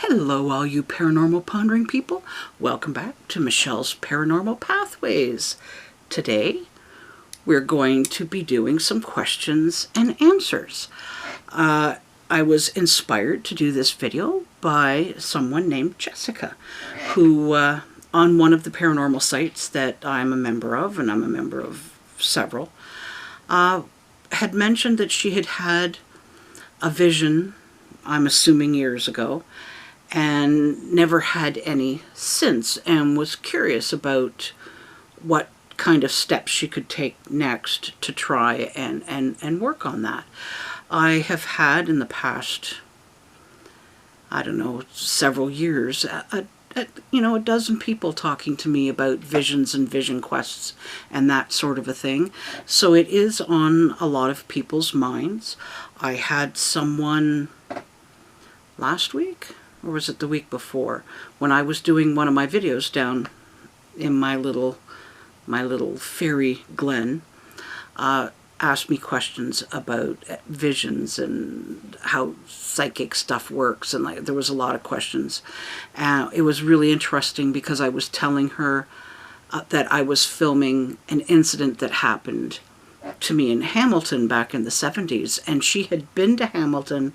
Hello, all you paranormal pondering people. Welcome back to Michelle's Paranormal Pathways. Today, we're going to be doing some questions and answers. I was inspired to do this video by someone named Jessica, who on one of the paranormal sites that I'm a member of, and I'm a member of several, had mentioned that she had had a vision, I'm assuming years ago, and never had any since, and was curious about what kind of steps she could take next to try and work on that. I have had in the past, I don't know, several years, a dozen people talking to me about visions and vision quests and that sort of a thing. So it is on a lot of people's minds. I had someone last week, or was it the week before, when I was doing one of my videos down in my little fairy glen, asked me questions about visions and how psychic stuff works, and there was a lot of questions. It was really interesting because I was telling her that I was filming an incident that happened to me in Hamilton back in the 70s, and she had been to Hamilton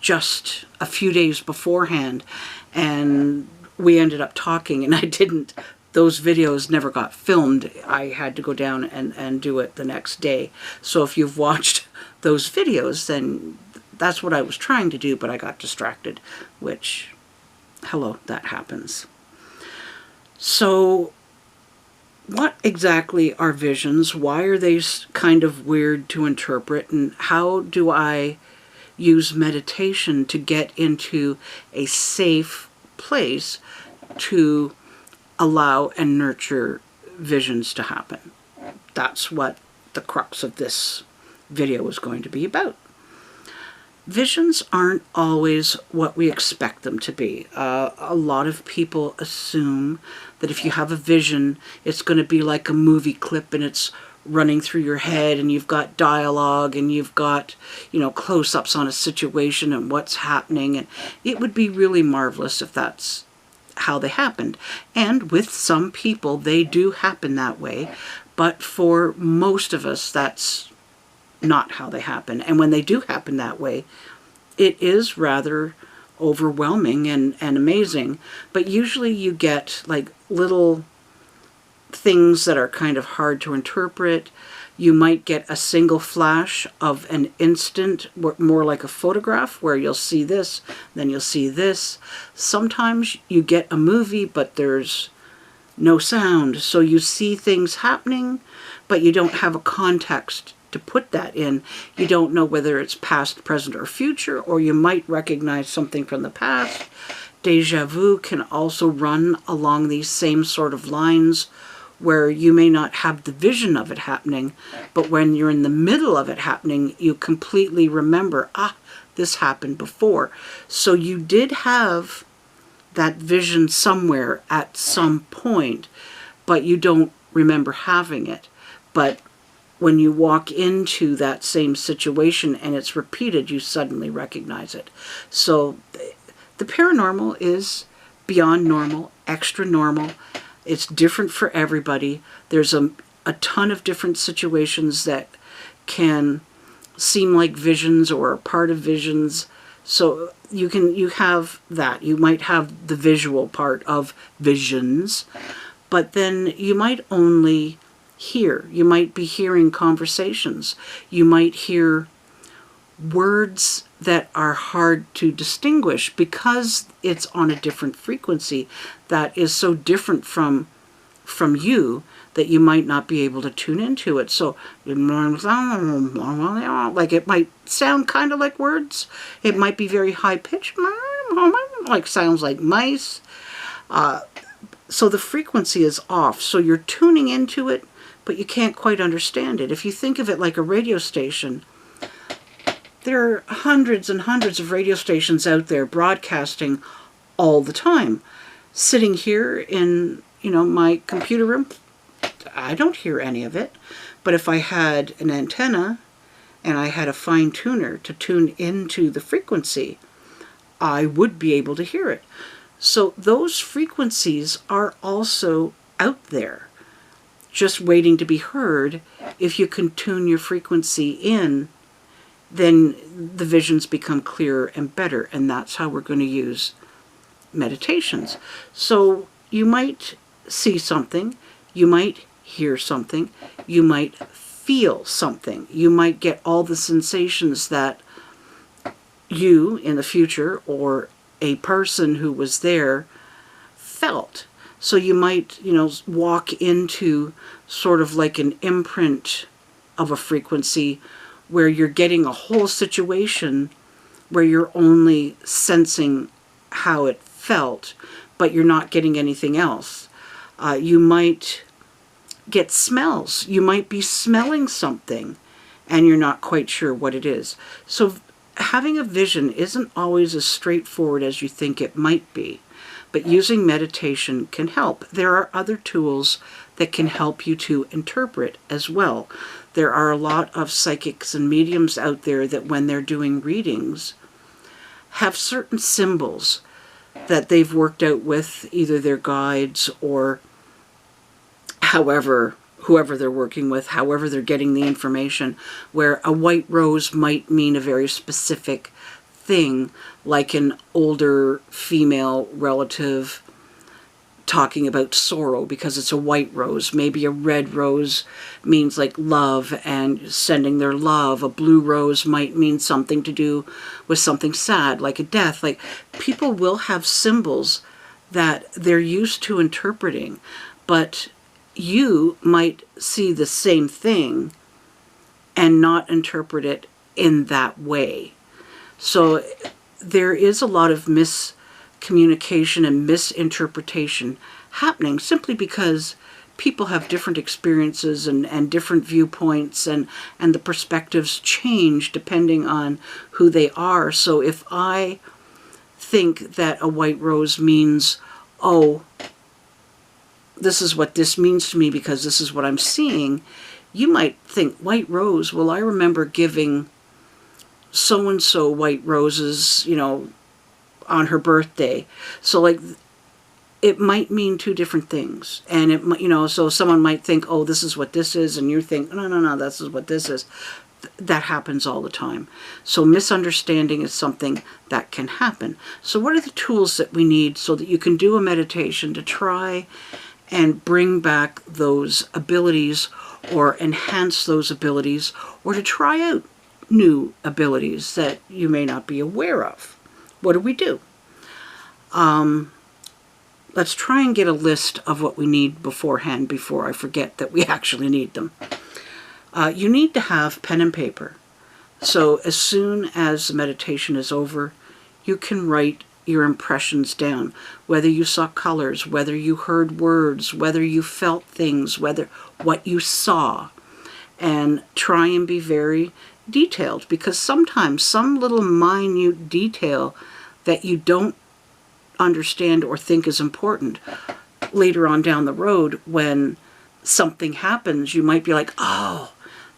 just a few days beforehand, and we ended up talking, and those videos never got filmed. I had to go down and do it the next day. So if you've watched those videos, then that's what I was trying to do, but I got distracted, which, hello, that happens. So what exactly are visions? Why are they kind of weird to interpret? And how do I use meditation to get into a safe place to allow and nurture visions to happen? That's what the crux of this video is going to be about. Visions aren't always what we expect them to be. A lot of people assume that if you have a vision, it's going to be like a movie clip and it's running through your head, and you've got dialogue, and you've got, close-ups on a situation and what's happening. And it would be really marvelous if that's how they happened. And with some people, they do happen that way. But for most of us, that's not how they happen. And when they do happen that way, it is rather overwhelming and amazing. But usually you get like little things that are kind of hard to interpret. You might get a single flash of an instant, more like a photograph, where you'll see this, then you'll see this. Sometimes you get a movie, but there's no sound, so you see things happening, but you don't have a context to put that in. You don't know whether it's past, present, or future, or you might recognize something from the past. Deja vu can also run along these same sort of lines, where you may not have the vision of it happening, but when you're in the middle of it happening, you completely remember, this happened before. So you did have that vision somewhere at some point, but you don't remember having it. But when you walk into that same situation and it's repeated, you suddenly recognize it. So the paranormal is beyond normal, extra normal. It's different for everybody. There's a ton of different situations that can seem like visions or are part of visions. So you have that. You might have the visual part of visions, but then you might only hear. You might be hearing conversations. You might hear words that are hard to distinguish because it's on a different frequency that is so different from you that you might not be able to tune into it. So like it might sound kind of like words. It might be very high pitched, like sounds like mice. So the frequency is off. So you're tuning into it, but you can't quite understand it. If you think of it like a radio station, there are hundreds and hundreds of radio stations out there broadcasting all the time. Sitting here in, my computer room, I don't hear any of it. But if I had an antenna and I had a fine tuner to tune into the frequency, I would be able to hear it. So those frequencies are also out there, just waiting to be heard. If you can tune your frequency in, then the visions become clearer and better, and that's how we're going to use meditations. So you might see something, you might hear something, you might feel something, you might get all the sensations that you in the future or a person who was there felt. So you might, walk into sort of like an imprint of a frequency where you're getting a whole situation where you're only sensing how it felt, but you're not getting anything else. You might get smells. You might be smelling something and you're not quite sure what it is. So having a vision isn't always as straightforward as you think it might be, but using meditation can help. There are other tools that can help you to interpret as well. There are a lot of psychics and mediums out there that when they're doing readings have certain symbols that they've worked out with either their guides or whoever they're working with, however they're getting the information, where a white rose might mean a very specific thing, like an older female relative talking about sorrow because it's a white rose. Maybe a red rose means like love and sending their love. A blue rose might mean something to do with something sad, like a death. Like, people will have symbols that they're used to interpreting, but you might see the same thing and not interpret it in that way. So there is a lot of miscommunication and misinterpretation happening simply because people have different experiences and different viewpoints, and the perspectives change depending on who they are. So if I think that a white rose means, oh, this is what this means to me because this is what I'm seeing, you might think, white rose, well, I remember giving so-and-so white roses, on her birthday. So, like, it might mean two different things. And it might, so someone might think, oh, this is what this is, and you think, no, this is what this is. That happens all the time. So misunderstanding is something that can happen. So what are the tools that we need so that you can do a meditation to try and bring back those abilities or enhance those abilities, or to try out new abilities that you may not be aware of? What do we do? Let's try and get a list of what we need beforehand before I forget that we actually need them. You need to have pen and paper. So as soon as the meditation is over, you can write your impressions down, whether you saw colors, whether you heard words, whether you felt things, what you saw, and try and be very detailed, because sometimes some little minute detail that you don't understand or think is important, later on down the road when something happens, you might be like, oh,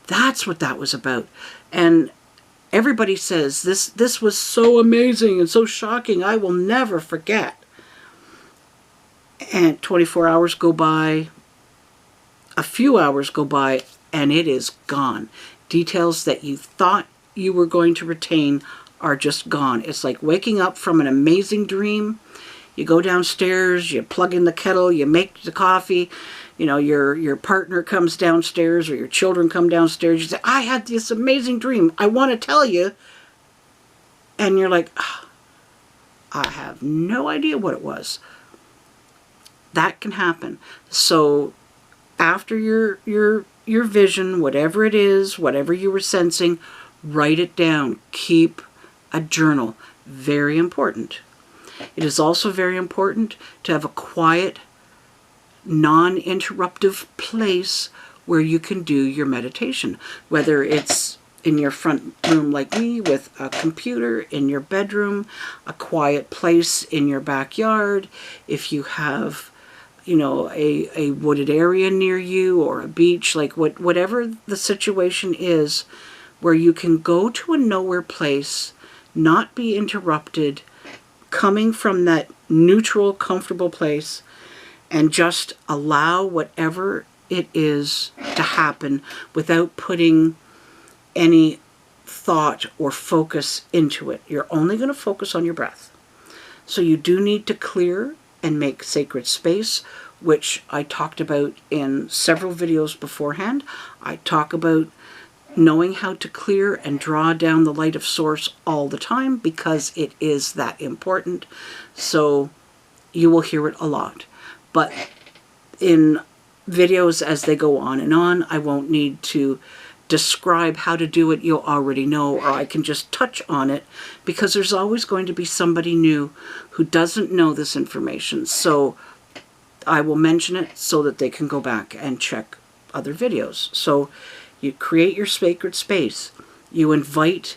that's what that was about. And everybody says, this was so amazing and so shocking, I will never forget. And 24 hours go by, a few hours go by, and it is gone. Details that you thought you were going to retain are just gone. It's like waking up from an amazing dream. You go downstairs, you plug in the kettle, you make the coffee, your partner comes downstairs or your children come downstairs. You say, I had this amazing dream, I want to tell you. And you're like, oh, I have no idea what it was. That can happen. So after your vision, whatever it is, whatever you were sensing, write it down. Keep a journal. Very important. It is also very important to have a quiet, non-interruptive place where you can do your meditation. Whether it's in your front room like me with a computer, in your bedroom, a quiet place in your backyard, if you have a wooded area near you or a beach, like whatever the situation is, where you can go to a nowhere place, not be interrupted, coming from that neutral, comfortable place, and just allow whatever it is to happen without putting any thought or focus into it. You're only going to focus on your breath. So you do need to clear and make sacred space, which I talked about in several videos beforehand. I talk about knowing how to clear and draw down the light of source all the time because it is that important. So you will hear it a lot. But in videos as they go on and on, I won't need to describe how to do it. You'll already know, or I can just touch on it because there's always going to be somebody new who doesn't know this information. So I will mention it so that they can go back and check other videos. So you create your sacred space. You invite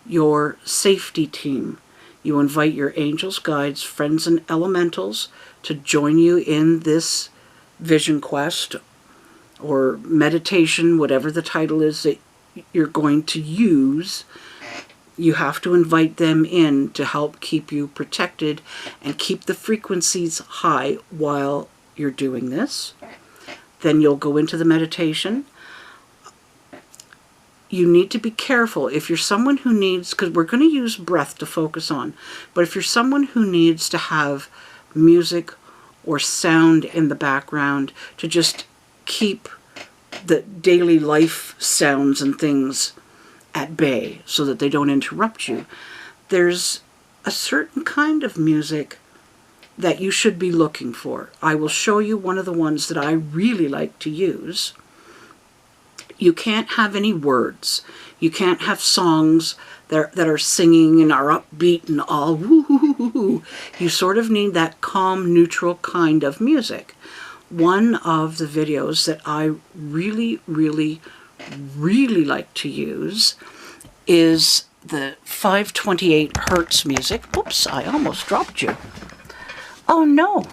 your safety team. You invite your angels, guides, friends, and elementals to join you in this vision quest or meditation, whatever the title is that you're going to use. You have to invite them in to help keep you protected and keep the frequencies high while you're doing this. Then you'll go into the meditation. You need to be careful. If you're someone who needs, because we're going to use breath to focus on, but if you're someone who needs to have music or sound in the background to just keep the daily life sounds and things at bay so that they don't interrupt you, there's a certain kind of music that you should be looking for. I will show you one of the ones that I really like to use. You can't have any words. You can't have songs that are singing and are upbeat and all woo-hoo-hoo-hoo. You sort of need that calm, neutral kind of music. One of the videos that I really, really, really like to use is the 528 hertz music. Oops, I almost dropped you. Oh no,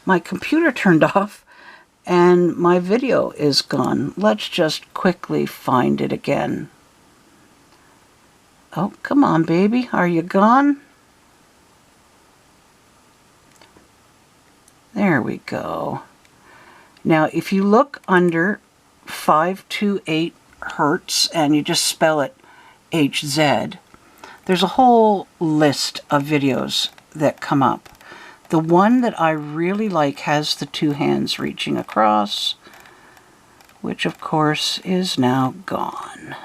my computer turned off and my video is gone. Let's just quickly find it again. Oh, come on, baby. Are you gone? There we go. Now, if you look under 528 hertz and you just spell it HZ, there's a whole list of videos that come up. The one that I really like has the two hands reaching across, which of course is now gone.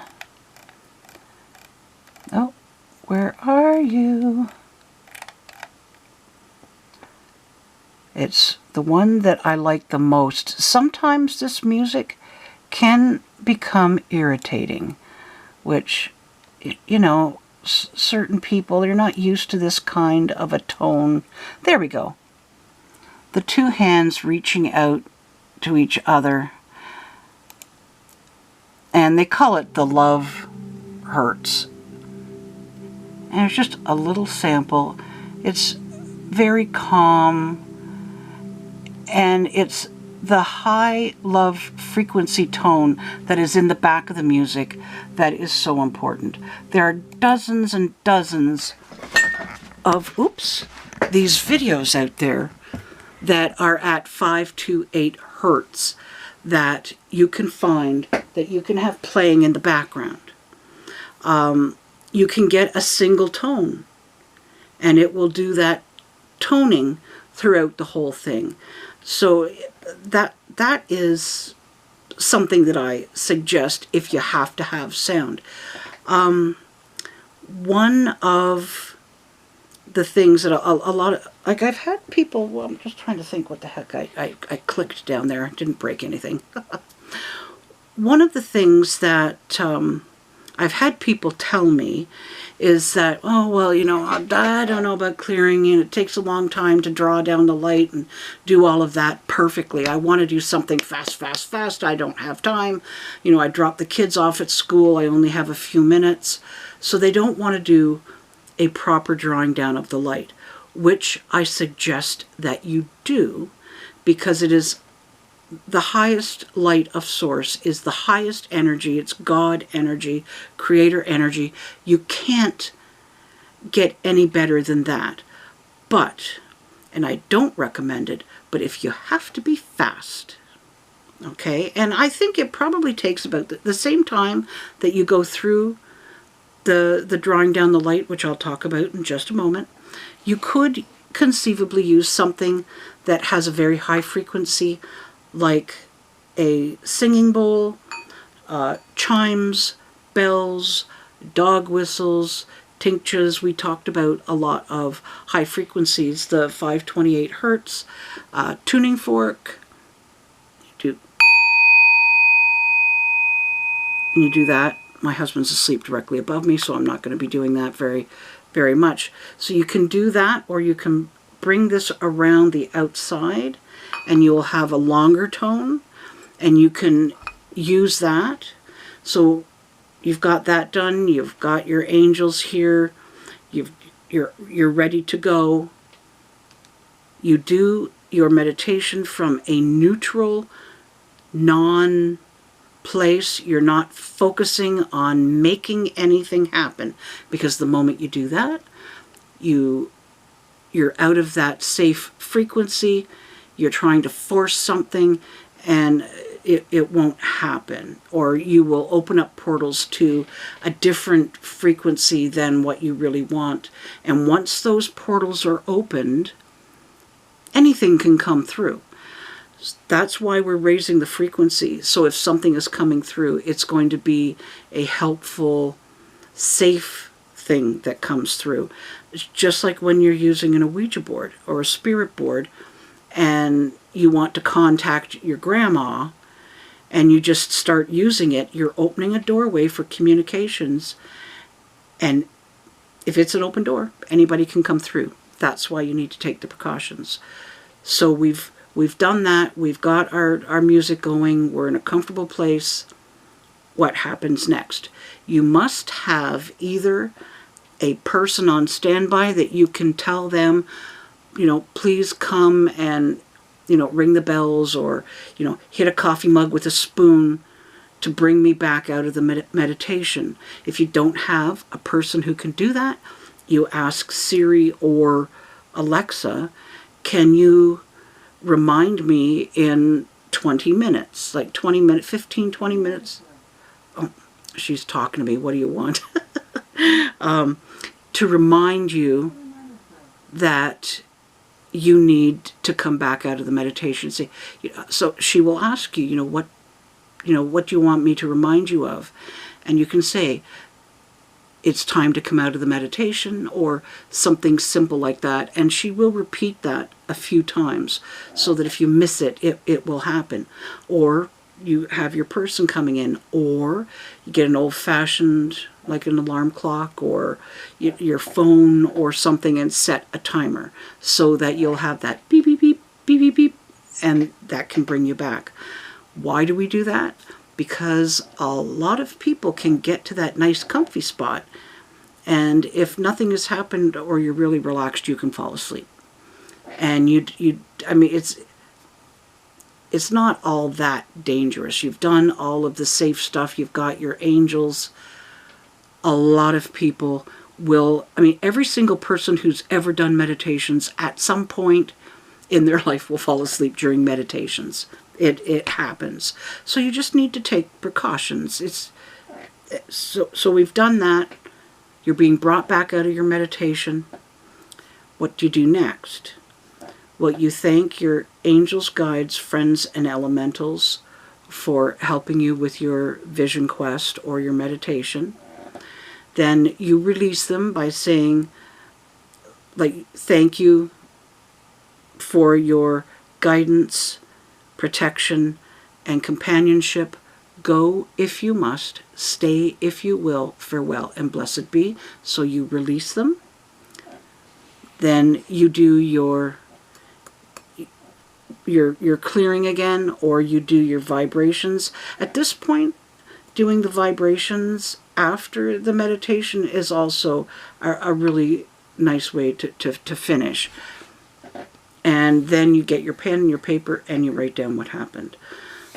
Oh, where are you? It's the one that I like the most. Sometimes this music can become irritating, which, you know, certain people, they're not used to this kind of a tone. There we go. The two hands reaching out to each other. And they call it the love hertz. And it's just a little sample. It's very calm. And it's the high love frequency tone that is in the back of the music that is so important. There are dozens and dozens of, these videos out there that are at 528 hertz that you can find, that you can have playing in the background. You can get a single tone and it will do that toning throughout the whole thing. So that is something that I suggest if you have to have sound. One of the things that a lot of, like I've had people, well, I'm just trying to think what the heck I clicked down there. I didn't break anything. One of the things that I've had people tell me is that, oh, well, you know, I don't know about clearing, and it takes a long time to draw down the light and do all of that perfectly. I want to do something fast, fast, fast. I don't have time. You know, I drop the kids off at school. I only have a few minutes. So they don't want to do a proper drawing down of the light, which I suggest that you do, because it is the highest light of source, is the highest energy. It's God energy, creator energy. You can't get any better than that. But, and I don't recommend it, but if you have to be fast, okay, and I think it probably takes about the same time that you go through the drawing down the light, which I'll talk about in just a moment, you could conceivably use something that has a very high frequency, like a singing bowl, chimes, bells, dog whistles, tinctures. We talked about a lot of high frequencies, the 528 hertz, tuning fork. You do that. My husband's asleep directly above me, so I'm not going to be doing that very much. So you can do that, or you can bring this around the outside and you'll have a longer tone, and you can use that. So you've got that done, you've got your angels here, you're ready to go. You do your meditation from a neutral, non-place. You're not focusing on making anything happen, because the moment you do that, you're out of that safe frequency. You're trying to force something, and it won't happen, or you will open up portals to a different frequency than what you really want. And once those portals are opened, anything can come through. That's why we're raising the frequency. So if something is coming through, it's going to be a helpful, safe thing that comes through. It's just like when you're using a Ouija board or a spirit board, and you want to contact your grandma, and you just start using it, you're opening a doorway for communications. And if it's an open door, anybody can come through. That's why you need to take the precautions. So we've done that. We've got our music going. We're in a comfortable place. What happens next? You must have either a person on standby that you can tell them, please come and, ring the bells, or, hit a coffee mug with a spoon to bring me back out of the meditation. If you don't have a person who can do that, you ask Siri or Alexa, can you remind me in 20 minutes, like 20 minutes, 15, 20 minutes. Oh, she's talking to me. What do you want? To remind you that you need to come back out of the meditation. So she will ask you, what do you want me to remind you of? And you can say, it's time to come out of the meditation, or something simple like that. And she will repeat that a few times so that if you miss it, it will happen. Or you have your person coming in, or you get an old-fashioned, like an alarm clock, or your phone or something, and set a timer so that you'll have that beep, beep, beep, beep, beep, beep, and that can bring you back. Why do we do that? Because a lot of people can get to that nice comfy spot, and if nothing has happened or you're really relaxed, you can fall asleep. And it's not all that dangerous. You've done all of the safe stuff. You've got your angels. A lot of people will, every single person who's ever done meditations at some point in their life will fall asleep during meditations. It happens. So you just need to take precautions. So we've done that. You're being brought back out of your meditation. What do you do next? Well, you thank your angels, guides, friends, and elementals for helping you with your vision quest or your meditation. Then you release them by saying, thank you for your guidance, protection, and companionship. Go if you must, stay if you will, farewell and blessed be. So you release them. Then you do your clearing again, or you do your vibrations. At this point, doing the vibrations after the meditation is also a really nice way to finish. And then you get your pen and your paper and you write down what happened.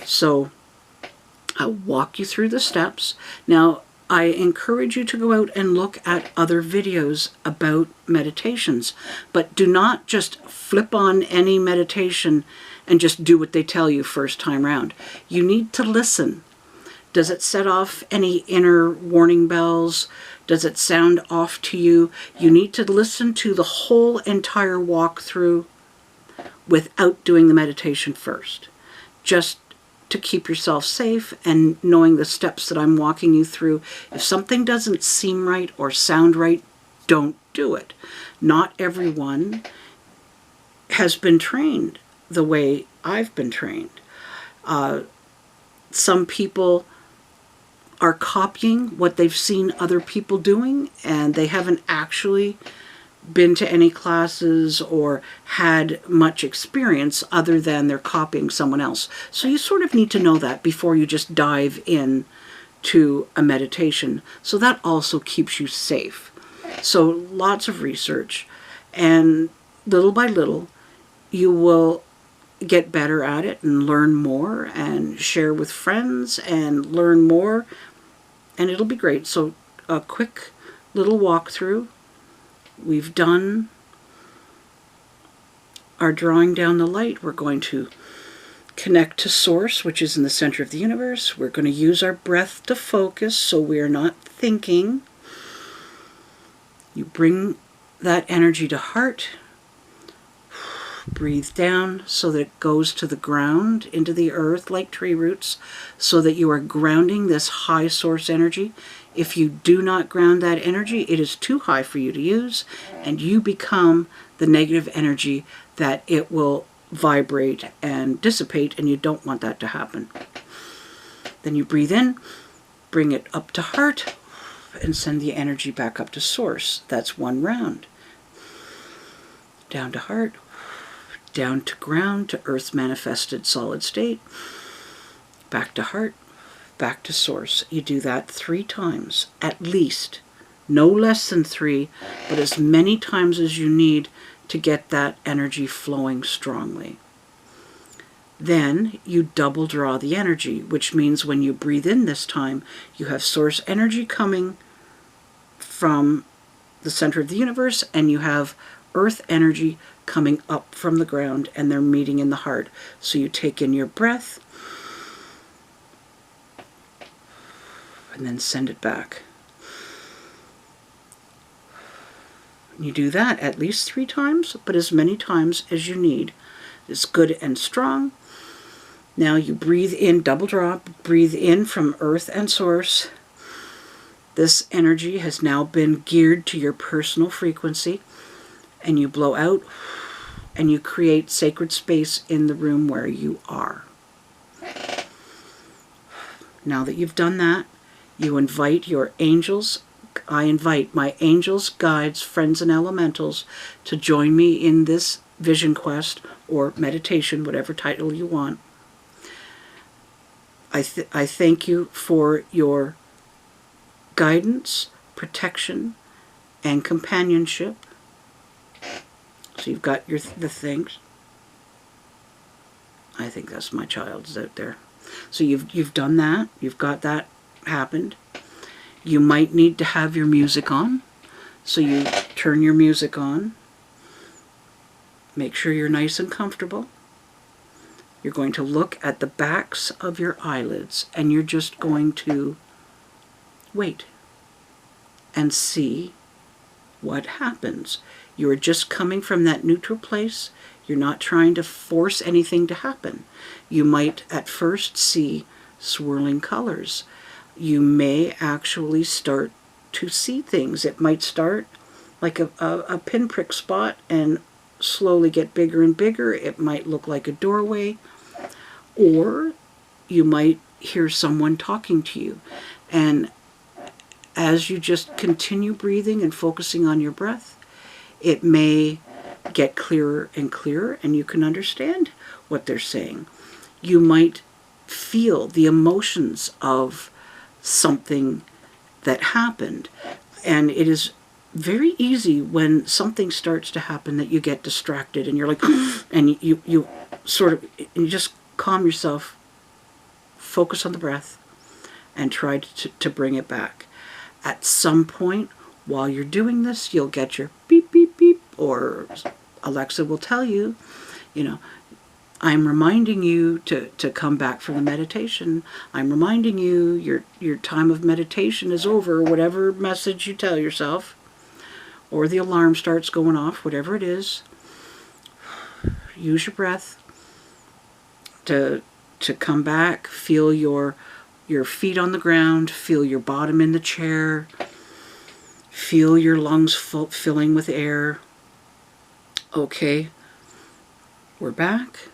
So I'll walk you through the steps. Now, I encourage you to go out and look at other videos about meditations, but do not just flip on any meditation and just do what they tell you first time round. You need to listen. Does it set off any inner warning bells? Does it sound off to you? You need to listen to the whole entire walkthrough without doing the meditation first. Just to keep yourself safe and knowing the steps that I'm walking you through. If something doesn't seem right or sound right, don't do it. Not everyone has been trained the way I've been trained. Some people are copying what they've seen other people doing, and they haven't actually been to any classes or had much experience other than they're copying someone else. So you sort of need to know that before you just dive in to a meditation. So that also keeps you safe. So lots of research, and little by little you will get better at it and learn more and share with friends and learn more, and it'll be great. So a quick little walkthrough. We've done our drawing down the light. We're going to connect to Source, which is in the center of the universe. We're going to use our breath to focus so we are not thinking. You bring that energy to heart. Breathe down so that it goes to the ground, into the earth like tree roots, so that you are grounding this high source energy. If you do not ground that energy, it is too high for you to use, and you become the negative energy that it will vibrate and dissipate, and you don't want that to happen. Then you breathe in, bring it up to heart, and send the energy back up to source. That's one round. Down to heart, down to ground, to earth's manifested solid state, back to heart, back to source. You do that 3 times, at least. No less than 3, but as many times as you need to get that energy flowing strongly. Then you double draw the energy, which means when you breathe in this time, you have source energy coming from the center of the universe, and you have earth energy coming up from the ground, and they're meeting in the heart. So you take in your breath and then send it back. You do that at least 3 times, but as many times as you need. It's good and strong. Now you breathe in, double draw, breathe in from earth and source. This energy has now been geared to your personal frequency, and you blow out, and you create sacred space in the room where you are. Now that you've done that, you invite your angels. I invite my angels, guides, friends, and elementals to join me in this vision quest or meditation, whatever title you want. I thank you for your guidance, protection, and companionship. So you've got the things. I think that's my child's out there. So you've done that. You've got that happened. You might need to have your music on. So you turn your music on. Make sure you're nice and comfortable. You're going to look at the backs of your eyelids, and you're just going to wait and see what happens. You are just coming from that neutral place. You're not trying to force anything to happen. You might at first see swirling colors. You may actually start to see things. It might start like a pinprick spot and slowly get bigger and bigger. It might look like a doorway, or you might hear someone talking to you. And as you just continue breathing and focusing on your breath, it may get clearer and clearer, and you can understand what they're saying. You might feel the emotions of something that happened, and it is very easy when something starts to happen that you get distracted, and you're like, and you sort of, you just calm yourself, focus on the breath, and try to bring it back. At some point while you're doing this, you'll get your beep, beep, beep, or Alexa will tell you, you know, I'm reminding you to come back for the meditation. I'm reminding you your time of meditation is over, whatever message you tell yourself, or the alarm starts going off, whatever it is. Use your breath to come back. Feel your feet on the ground. Feel your bottom in the chair. Feel your lungs filling with air. Okay, we're back.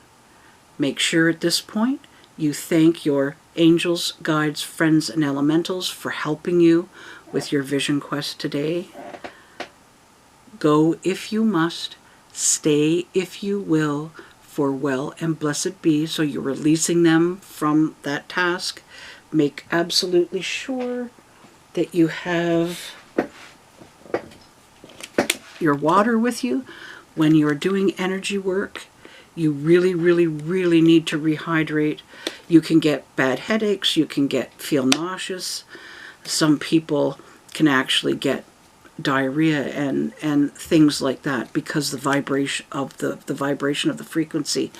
Make sure at this point you thank your angels, guides, friends, and elementals for helping you with your vision quest today. Go if you must. Stay if you will, for well and blessed be. So you're releasing them from that task. Make absolutely sure that you have your water with you. When you're doing energy work, you really, really, really need to rehydrate. You can get bad headaches. You can feel nauseous. Some people can actually get diarrhea and things like that because the vibration of the vibration of the frequency.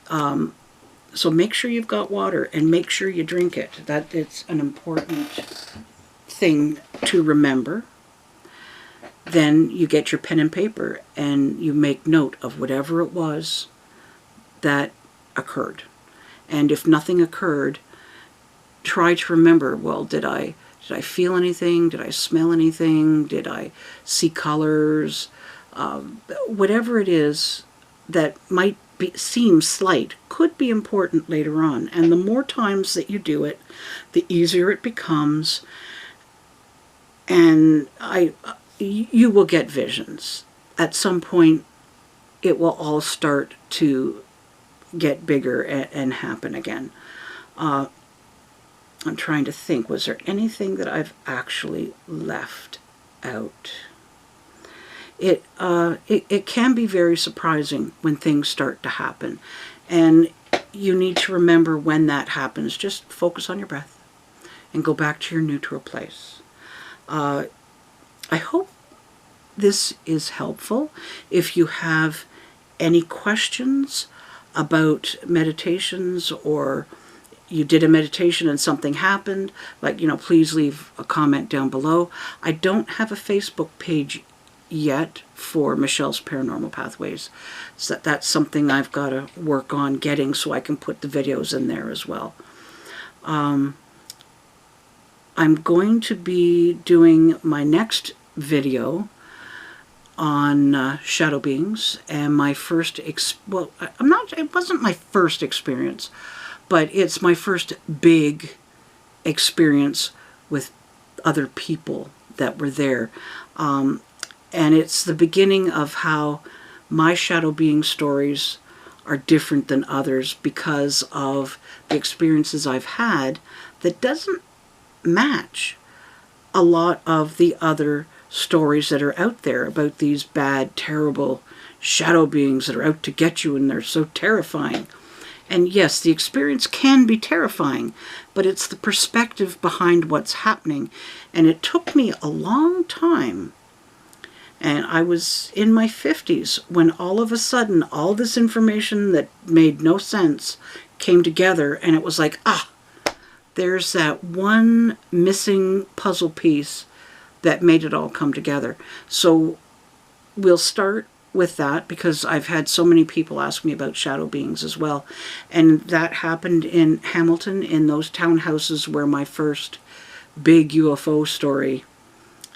So make sure you've got water and make sure you drink it. That it's an important thing to remember. Then you get your pen and paper and you make note of whatever it was that occurred. And if nothing occurred, try to remember, well, did I feel anything? Did I smell anything? Did I see colors? Whatever it is that might seem slight could be important later on. And the more times that you do it, the easier it becomes. And you will get visions. At some point, it will all start to get bigger and happen again. I'm trying to think, was there anything that I've actually left out? It can be very surprising when things start to happen. And you need to remember when that happens. Just focus on your breath and go back to your neutral place. I hope this is helpful. If you have any questions about meditations, or you did a meditation and something happened, like, please leave a comment down below. I don't have a Facebook page yet for Michelle's Paranormal Pathways. So that's something I've got to work on getting so I can put the videos in there as well. I'm going to be doing my next video on shadow beings, and my first it wasn't my first experience, but it's my first big experience with other people that were there. And it's the beginning of how my shadow being stories are different than others because of the experiences I've had that doesn't match a lot of the other stories that are out there about these bad, terrible shadow beings that are out to get you, and they're so terrifying. And yes, the experience can be terrifying, but it's the perspective behind what's happening. And it took me a long time, and I was in my 50s, when all of a sudden all this information that made no sense came together, and it was like, there's that one missing puzzle piece that made it all come together. So we'll start with that because I've had so many people ask me about shadow beings as well. And that happened in Hamilton, in those townhouses where my first big UFO story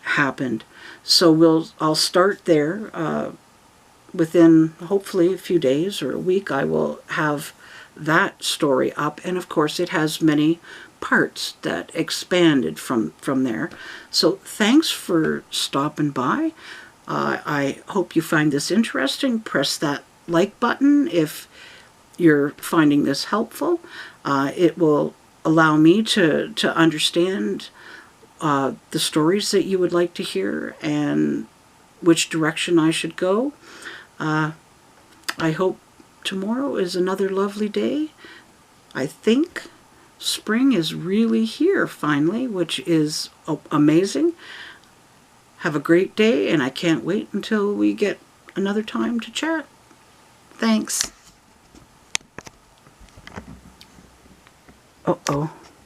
happened. So I'll start there. Within hopefully a few days or a week, I will have that story up. And of course it has many parts that expanded from there. So thanks for stopping by. I hope you find this interesting. Press that like button if you're finding this helpful. It will allow me to understand the stories that you would like to hear and which direction I should go. I hope tomorrow is another lovely day. I think spring is really here finally, which is amazing. Have a great day, and I can't wait until we get another time to chat. Thanks. Uh-oh.